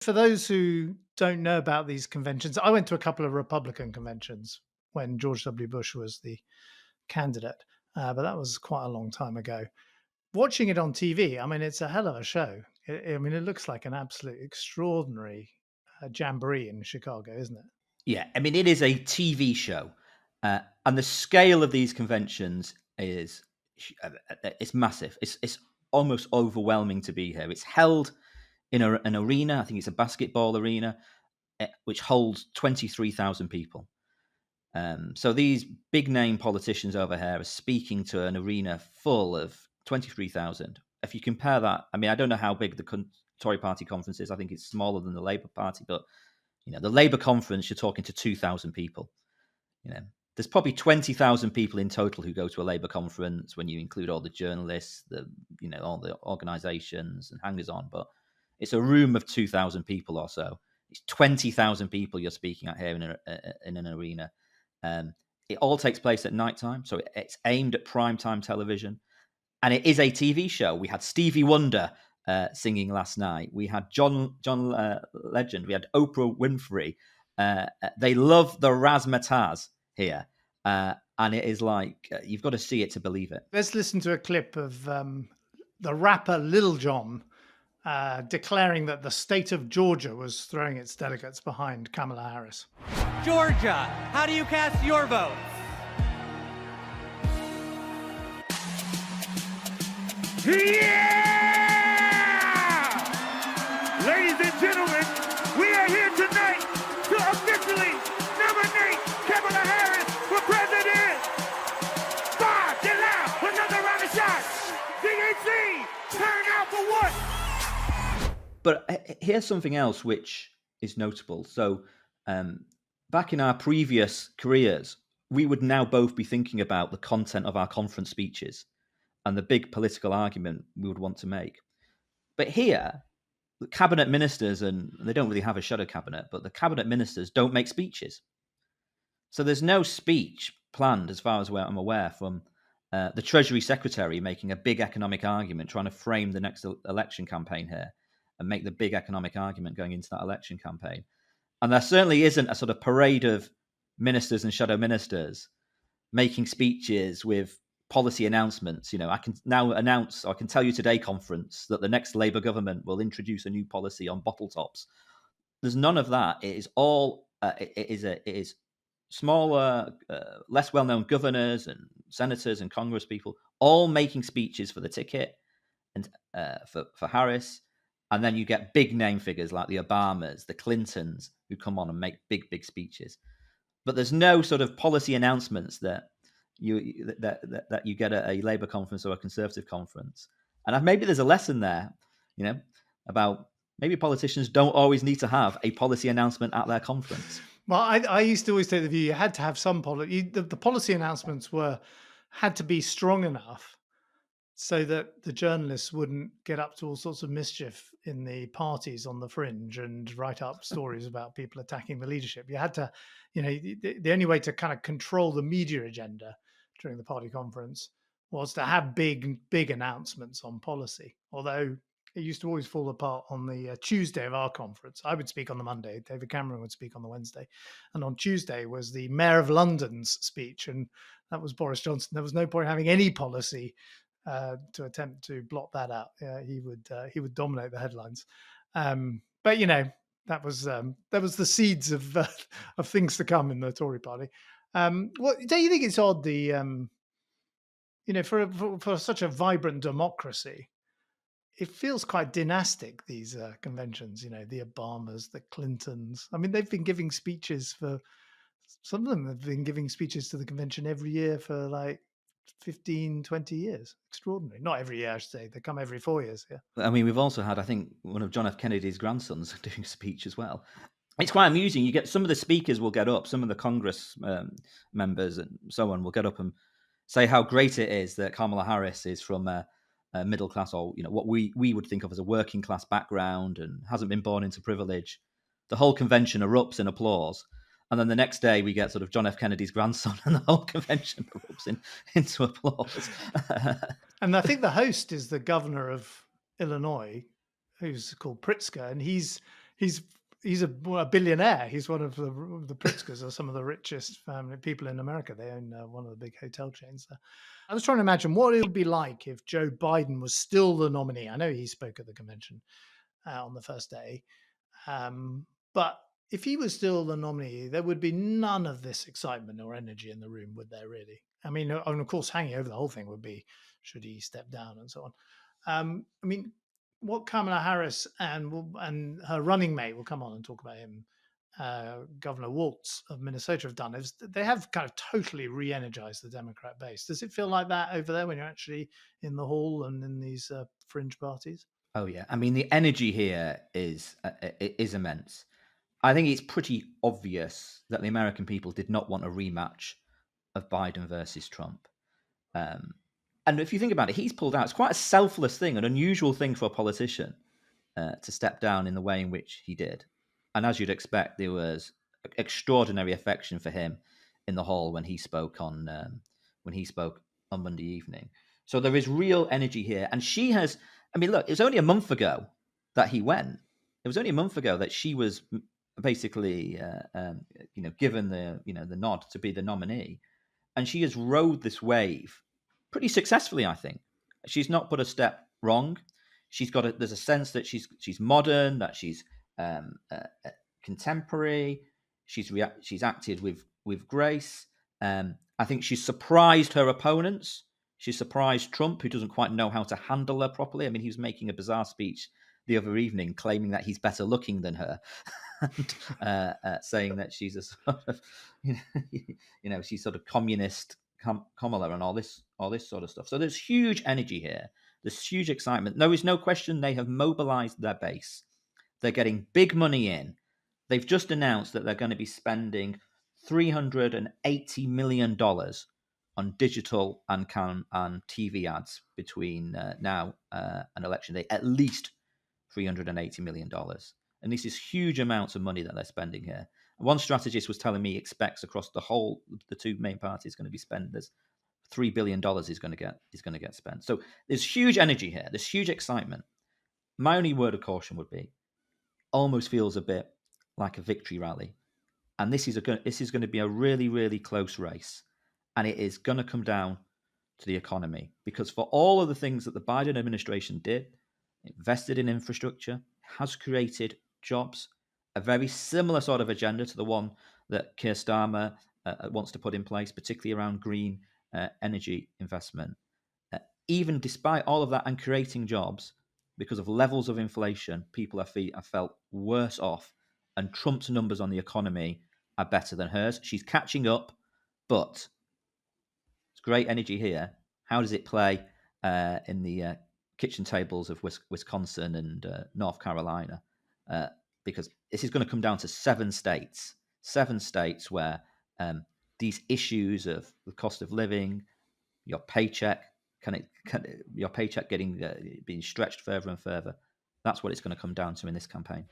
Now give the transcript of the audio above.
For those who don't know about these conventions, I went to a couple of Republican conventions when George W. Bush was the candidate, but that was quite a long time ago. Watching it on TV, I mean, it's a hell of a show. I mean, it looks like an absolute extraordinary jamboree in Chicago, isn't it? Yeah, I mean, it is a TV show, and the scale of these conventions is it's massive. It's almost overwhelming to be here. It's held in an arena. I think it's a basketball arena, which holds 23,000 people. So these big name politicians over here are speaking to an arena full of 23,000. If you compare that, I mean, I don't know how big the Tory Party conference is. I think it's smaller than the Labour Party, but the Labour conference, you're talking to 2,000 people. There's probably 20,000 people in total who go to a Labour conference when you include all the journalists, all the organisations and hangers on. But it's a room of 2,000 people or so. It's 20,000 people you're speaking at here in an arena. It all takes place at night time, so it's aimed at prime time television, and it is a TV show. We had Stevie Wonder singing last night. We had John Legend. We had Oprah Winfrey. They love the razzmatazz here, and it is like you've got to see it to believe it. Let's listen to a clip of the rapper Lil Jon declaring that the state of Georgia was throwing its delegates behind Kamala Harris. Georgia, how do you cast your vote? Yeah! Ladies and gentlemen, we are here tonight to officially nominate Kamala Harris for president. Get loud, another round of shots. DAC, turn out for what? But here's something else which is notable. So back in our previous careers, we would now both be thinking about the content of our conference speeches and the big political argument we would want to make. But here, the cabinet ministers, and they don't really have a shadow cabinet, but the cabinet ministers don't make speeches. So there's no speech planned, as far as I'm aware, from the Treasury Secretary making a big economic argument, trying to frame the next election campaign here and make the big economic argument going into that election campaign. And there certainly isn't a sort of parade of ministers and shadow ministers making speeches with policy announcements. I can now announce, or I can tell you today, conference, that the next Labour government will introduce a new policy on bottle tops. There's none of that. It is all. It is smaller, less well-known governors and senators and Congress people all making speeches for the ticket and for Harris. And then you get big name figures like the Obamas, the Clintons, who come on and make big speeches. But there's no sort of policy announcements that you get at a Labour conference or a Conservative conference. And maybe there's a lesson there, about maybe politicians don't always need to have a policy announcement at their conference. Well, I used to always take the view you had to have some policy. The policy announcements had to be strong enough so that the journalists wouldn't get up to all sorts of mischief in the parties on the fringe and write up stories about people attacking the leadership. You had to, the only way to kind of control the media agenda during the party conference was to have big announcements on policy. Although it used to always fall apart on the Tuesday of our conference. I would speak on the Monday, David Cameron would speak on the Wednesday. And on Tuesday was the Mayor of London's speech, and that was Boris Johnson. There was no point having any policy to attempt to blot that out. He would dominate the headlines. But that was the seeds of things to come in the Tory party. Don't you think it's odd for such a vibrant democracy, it feels quite dynastic, these conventions, the Obamas, the Clintons. I mean, they've been giving speeches some of them have been giving speeches to the convention every year for like 15, 20 years. Extraordinary. Not every year, I should say. They come every 4 years. Yeah. I mean, we've also had, I think, one of John F. Kennedy's grandsons doing a speech as well. It's quite amusing. You get some of the speakers will get up, some of the Congress members and so on will get up and say how great it is that Kamala Harris is from a middle class, or what we would think of as a working class background and hasn't been born into privilege. The whole convention erupts in applause. And then the next day we get sort of John F. Kennedy's grandson and the whole convention erupts into applause. And I think the host is the governor of Illinois, who's called Pritzker, and he's he's a billionaire. He's one of the Pritzkers are some of the richest people in America. They own one of the big hotel chains there. I was trying to imagine what it would be like if Joe Biden was still the nominee. I know he spoke at the convention on the first day, but if he was still the nominee, there would be none of this excitement or energy in the room, would there really? I mean, and of course, hanging over the whole thing would be, should he step down and so on. I mean, what Kamala Harris and her running mate, will come on and talk about him, Governor Waltz of Minnesota, have done is they have kind of totally re-energized the Democrat base. Does it feel like that over there when you're actually in the hall and in these fringe parties? Oh yeah, I mean the energy here is immense. I think it's pretty obvious that the American people did not want a rematch of Biden versus Trump. And if you think about it, he's pulled out. It's quite a selfless thing, an unusual thing for a politician to step down in the way in which he did. And as you'd expect, there was extraordinary affection for him in the hall when he spoke on Monday evening. So there is real energy here. And she has, I mean, look, it was only a month ago that he went. It was only a month ago that she was basically, given the nod to be the nominee. And she has rode this wave pretty successfully, I think. She's not put a step wrong. There's a sense that she's modern, that she's contemporary. She's acted with grace. I think she's surprised her opponents. She surprised Trump, who doesn't quite know how to handle her properly. I mean, he was making a bizarre speech the other evening, claiming that he's better looking than her, and saying that she's a sort of, she's sort of communist Kamala and all this sort of stuff. So there's huge energy here. There's huge excitement. There is no question they have mobilized their base. They're getting big money in. They've just announced that they're going to be spending $380 million on digital and TV ads between now and election day, at least $380 million. And this is huge amounts of money that they're spending here. One strategist was telling me expects across the two main parties going to be spent. There's $3 billion is going to get spent. So there's huge energy here. There's huge excitement. My only word of caution would be, almost feels a bit like a victory rally. And this is going to be a really, really close race. And it is going to come down to the economy, because for all of the things that the Biden administration did, invested in infrastructure, has created jobs, a very similar sort of agenda to the one that Keir Starmer wants to put in place, particularly around green energy investment. Even despite all of that and creating jobs, because of levels of inflation, people have felt worse off, and Trump's numbers on the economy are better than hers. She's catching up, but it's great energy here. How does it play in the kitchen tables of Wisconsin and North Carolina? Because this is going to come down to seven states where these issues of the cost of living, your paycheck, your paycheck being stretched further and further. That's what it's going to come down to in this campaign.